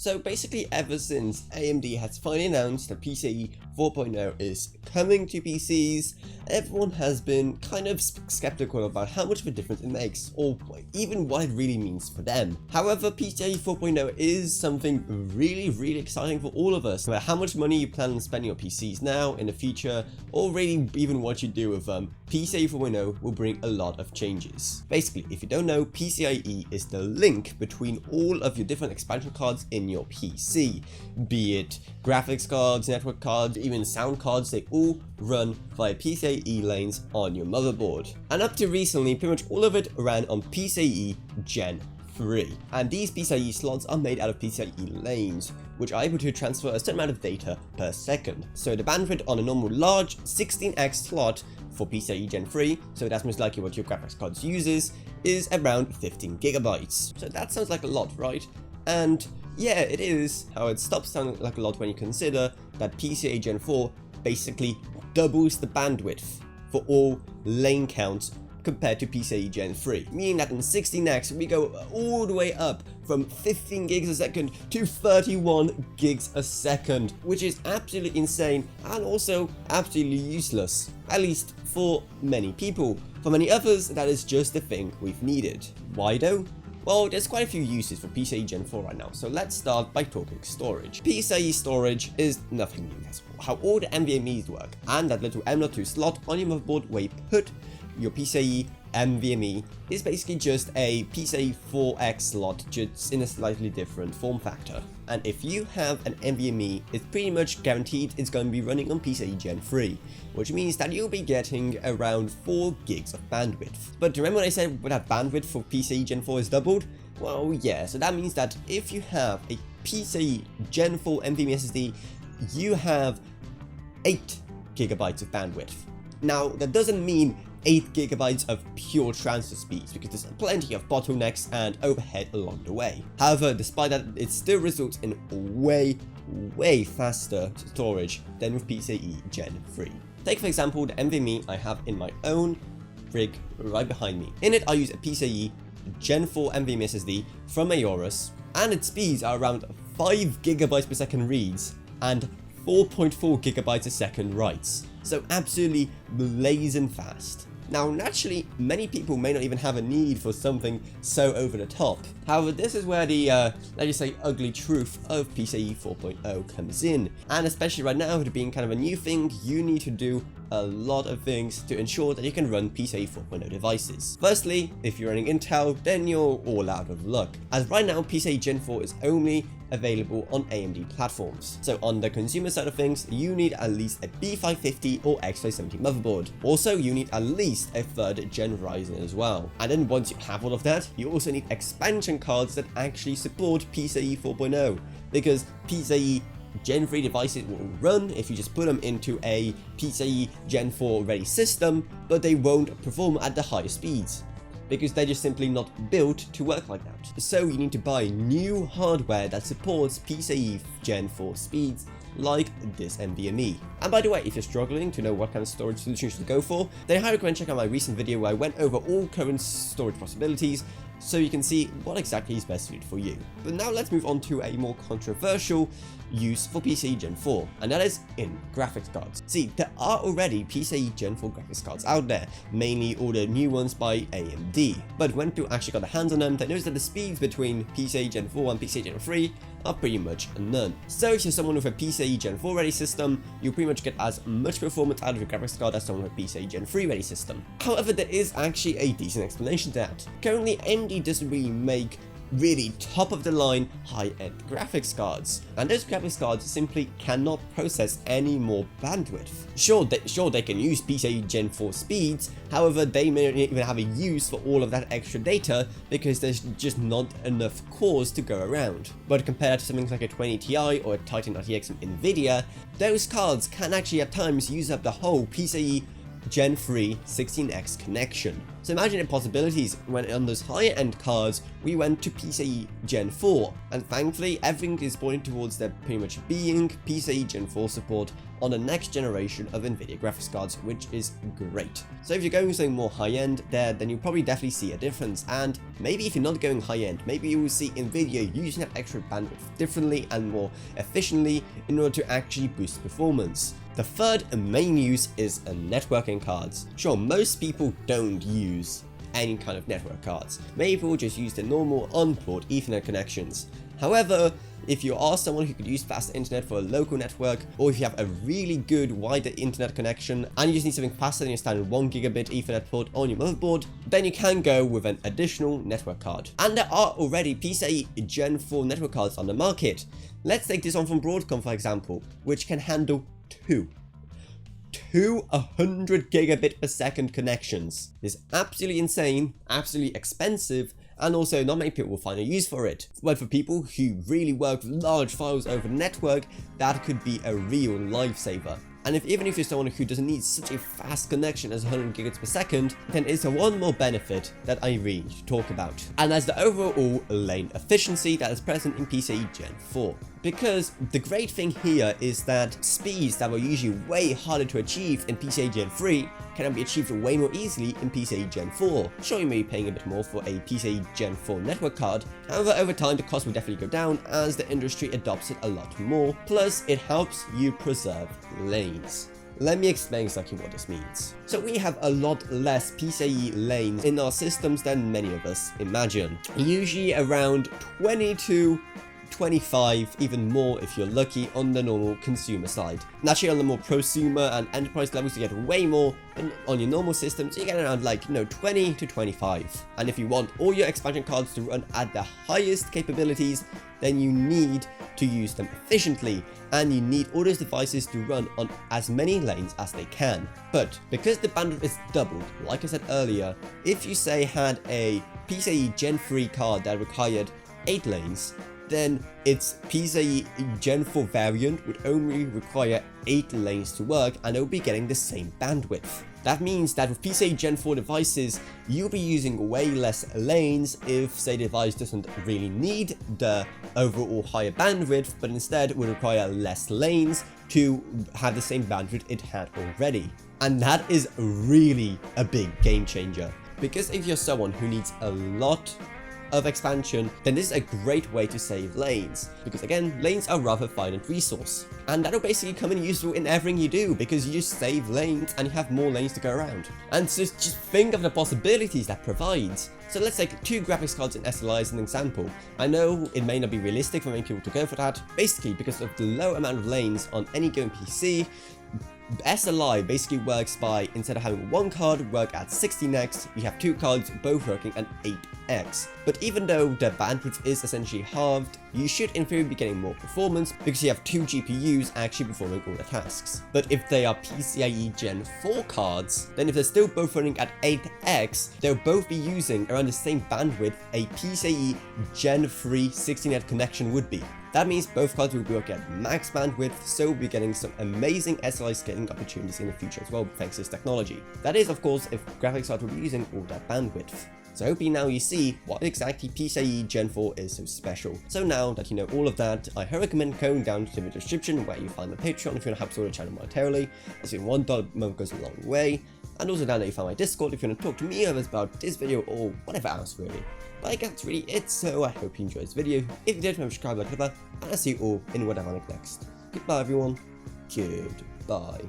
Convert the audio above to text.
So basically, ever since AMD has finally announced that PCIe 4.0 is coming to PCs, everyone has been kind of skeptical about how much of a difference it makes, or even what it really means for them. However, PCIe 4.0 is something really exciting for all of us. No matter how much money you plan on spending on PCs now, in the future, or really even what you do with them, PCIe 4.0 will bring a lot of changes. Basically, if you don't know, PCIe is the link between all of your different expansion cards in your PC, be it graphics cards, network cards, even sound cards. They all run via PCIe lanes on your motherboard. And up to recently, pretty much all of it ran on PCIe Gen 3. And these PCIe slots are made out of PCIe lanes, which are able to transfer a certain amount of data per second. So the bandwidth on a normal large 16x slot for PCIe Gen 3, so that's most likely what your graphics card uses, is around 15 gigabytes. So that sounds like a lot, right? And yeah, it is. However, it stops sounding like a lot when you consider that PCIe Gen 4 basically doubles the bandwidth for all lane counts compared to PCIe Gen 3, meaning that in 16x we go all the way up from 15 gigs a second to 31 gigs a second, which is absolutely insane and also absolutely useless, at least for many people. For many others, that is just the thing we've needed. Why though? Well, there's quite a few uses for PCIe Gen 4 right now, so let's start by talking storage. PCIe storage is nothing new, that's how all the NVMe's work, and that little M.2 slot on your motherboard where you put your PCIe NVMe is basically just a PCIe 4X slot, just in a slightly different form factor. And if you have an NVMe, it's pretty much guaranteed it's going to be running on PCIe Gen 3, which means that you'll be getting around 4 gigs of bandwidth. But remember when I said that bandwidth for PCIe Gen 4 is doubled? Well, yeah, so that means that if you have a PCIe Gen 4 NVMe SSD, you have 8 gigabytes of bandwidth. Now, that doesn't mean 8 gigabytes of pure transfer speeds, because there's plenty of bottlenecks and overhead along the way. However, despite that, it still results in way faster storage than with PCIe Gen 3. Take for example the NVMe I have in my own rig right behind me. In it I use a PCIe Gen 4 NVMe SSD from Avrona, and its speeds are around 5 gigabytes per second reads and 4.4 gigabytes a second writes. So absolutely blazing fast. Now, naturally, many people may not even have a need for something so over the top. However, this is where the, let's just say, ugly truth of PCIe 4.0 comes in. And especially right now, with it being kind of a new thing, you need to do a lot of things to ensure that you can run PCIe 4.0 devices. Firstly, if you're running Intel, then you're all out of luck, as right now PCIe Gen 4 is only available on AMD platforms. So on the consumer side of things, you need at least a B550 or X570 motherboard. Also, you need at least a 3rd gen Ryzen as well. And then once you have all of that, you also need expansion cards that actually support PCIe 4.0, because PCIe Gen 3 devices will run if you just put them into a PCIe Gen 4 ready system, but they won't perform at the higher speeds, because they're just simply not built to work like that. So you need to buy new hardware that supports PCIe Gen 4 speeds, like this NVMe. And by the way, if you're struggling to know what kind of storage solution you should go for, then I highly recommend checking out my recent video where I went over all current storage possibilities, so you can see what exactly is best suited for you. But now let's move on to a more controversial use for PCIe Gen 4, and that is in graphics cards. See, there are already PCIe Gen 4 graphics cards out there, mainly all the new ones by AMD. But when people actually got their hands on them, they noticed that the speeds between PCIe Gen 4 and PCIe Gen 3 are pretty much none. So if you're someone with a PCIe Gen 4 ready system, you'll pretty much get as much performance out of your graphics card as someone with a PCIe Gen 3 ready system. However, there is actually a decent explanation to that. Currently, AMD doesn't really make really top of the line high-end graphics cards, and those graphics cards simply cannot process any more bandwidth. Sure, they can use PCIe Gen 4 speeds, however they may not even have a use for all of that extra data because there's just not enough cores to go around. But compared to something like a 2080 Ti or a Titan RTX from Nvidia, those cards can actually at times use up the whole PCIe Gen 3 16x connection. So imagine the possibilities when on those higher end cards we went to PCIe Gen 4, and thankfully everything is pointing towards there pretty much being PCIe Gen 4 support on the next generation of NVIDIA graphics cards, which is great. So if you're going something more high-end there, then you'll probably definitely see a difference, and maybe if you're not going high-end, maybe you will see NVIDIA using that extra bandwidth differently and more efficiently in order to actually boost performance. The third main use is networking cards. Sure, most people don't use any kind of network cards. Many people just use the normal on-port Ethernet connections. However, if you are someone who could use faster internet for a local network, or if you have a really good wider internet connection and you just need something faster than your standard 1 gigabit Ethernet port on your motherboard, then you can go with an additional network card. And there are already PCIe Gen 4 network cards on the market. Let's take this one from Broadcom for example, which can handle two 100 gigabit per second connections. This is absolutely insane, absolutely expensive, and also not many people will find a use for it. But for people who really work with large files over the network, that could be a real lifesaver. And even if you're someone who doesn't need such a fast connection as 100 gigabits per second, then it's one more benefit that I really need to talk about. And that's the overall lane efficiency that is present in PCIe Gen 4. Because the great thing here is that speeds that were usually way harder to achieve in PCIe Gen 3 can be achieved way more easily in PCIe Gen 4. Sure, you may be paying a bit more for a PCIe Gen 4 network card, however over time the cost will definitely go down as the industry adopts it a lot more, plus it helps you preserve lanes. Let me explain exactly what this means. So we have a lot less PCIe lanes in our systems than many of us imagine. Usually around 20 to 25, even more if you're lucky on the normal consumer side. Naturally on the more prosumer and enterprise levels you get way more, and on your normal systems you get around 20 to 25. And if you want all your expansion cards to run at the highest capabilities, then you need to use them efficiently, and you need all those devices to run on as many lanes as they can. But because the bandwidth is doubled, like I said earlier, if you say had a PCIe Gen 3 card that required 8 lanes, then its PCIe Gen 4 variant would only require 8 lanes to work, and it will be getting the same bandwidth. That means that with PCIe Gen 4 devices, you'll be using way less lanes if, say, the device doesn't really need the overall higher bandwidth, but instead would require less lanes to have the same bandwidth it had already. And that is really a big game changer, because if you're someone who needs a lot of expansion, then this is a great way to save lanes, because again, lanes are rather finite resource, and that'll basically come in useful in everything you do, because you just save lanes and you have more lanes to go around. And so just think of the possibilities that provides. So let's take 2 graphics cards in SLI as an example. I know it may not be realistic for many people to go for that, basically because of the low amount of lanes on any given PC. SLI basically works by, instead of having one card work at 16x, you have 2 cards both working at 8x. But even though the bandwidth is essentially halved, you should in theory be getting more performance because you have 2 GPUs actually performing all the tasks. But if they are PCIe Gen 4 cards, then if they're still both running at 8x, they'll both be using around the same bandwidth a PCIe Gen 3 16x connection would be. That means both cards will work at max bandwidth, so we'll be getting some amazing SLI scaling opportunities in the future as well thanks to this technology. That is of course if graphics cards will be using all that bandwidth. So hopefully now you see what exactly PCIe Gen 4 is so special. So now that you know all of that, I recommend going down to the description where you find my Patreon if you want to help support the channel monetarily, as in $1 a month goes a long way, and also down there you find my Discord if you want to talk to me about this video or whatever else really. But I guess that's really it, so I hope you enjoyed this video. If you did, remember to subscribe, like, whatever, and I'll see you all in whatever I make next. Goodbye everyone, goodbye.